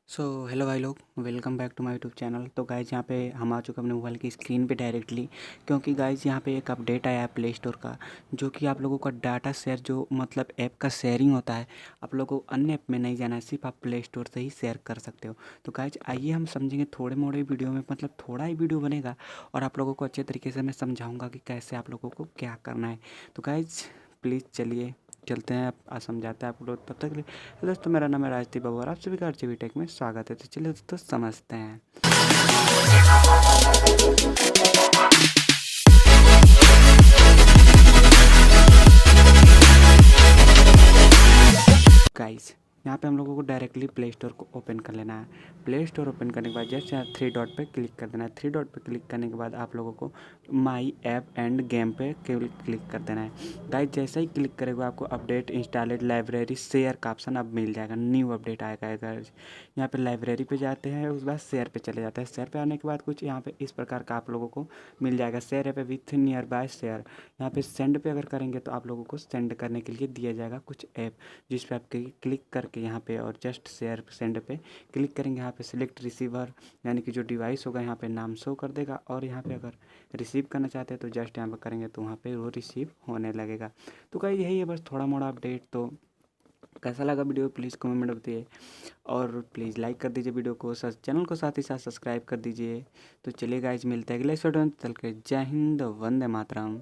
सो hello भाई लोग, welcome back to my YouTube channel. तो गाइज यहाँ पे हम आ चुके हैं अपने मोबाइल की स्क्रीन पे डायरेक्टली, क्योंकि गाइज यहाँ पे एक अपडेट आया है प्ले स्टोर का, जो कि आप लोगों का डाटा शेयर जो मतलब ऐप का शेयरिंग होता है, आप लोगों को अन्य ऐप में नहीं जाना है, सिर्फ आप प्ले स्टोर से ही शेयर कर सकते हो। तो गाइज आइए हम समझेंगे थोड़े मोड़े वीडियो में, मतलब थोड़ा ही वीडियो बनेगा और आप लोगों को अच्छे तरीके से मैं समझाऊँगा कि कैसे आप लोगों को क्या करना है। तो गाइज प्लीज़ चलिए चलते हैं, आप समझाते हैं आप लोग। तब तक के लिए तो दोस्तों, मेरा नाम है राजदीप और आप सभी का RJBTech में स्वागत है। तो चलिए दोस्तों समझते हैं। गाइस यहाँ पे हम लोगों को डायरेक्टली प्ले स्टोर को ओपन कर लेना है। प्ले स्टोर ओपन करने के बाद जस्ट यहाँ 3 डॉट पे क्लिक कर देना है। 3 डॉट पे क्लिक करने के बाद आप लोगों को माई ऐप एंड गेम पे केवल क्लिक कर देना है। गाइस जैसे ही क्लिक करेंगे आपको अपडेट इंस्टॉलेड लाइब्रेरी शेयर का ऑप्शन अब मिल जाएगा, न्यू अपडेट आएगा। अगर यहाँ पे लाइब्रेरी पे जाते हैं, उसके बाद शेयर पे चले जाते हैं। शेयर पे आने के बाद कुछ यहाँ पे इस प्रकार का आप लोगों को मिल जाएगा, शेयर पे विथ नियर बाय शेयर। यहाँ पे सेंड पे अगर करेंगे तो आप लोगों को सेंड करने के लिए दिया जाएगा कुछ ऐप, जिस पे आप क्लिक करके यहाँ पे और जस्ट शेयर सेंड पे क्लिक करेंगे। यहाँ पे सिलेक्ट रिसीवर यानी कि जो डिवाइस होगा यहाँ पे नाम शो कर देगा, और यहाँ पे अगर रिसीव करना चाहते हैं तो जस्ट यहाँ पे करेंगे तो वहाँ पे वो रिसीव होने लगेगा। तो क्या यही है बस थोड़ा मोड़ा अपडेट। तो कैसा लगा वीडियो प्लीज़ कमेंट में बताइए, और प्लीज़ लाइक कर दीजिए वीडियो को, चैनल को साथ ही साथ सब्सक्राइब कर दीजिए। तो चलिए गाइज मिलते हैं अगले वीडियो में, चल के जय हिंद, वंदे मातरम।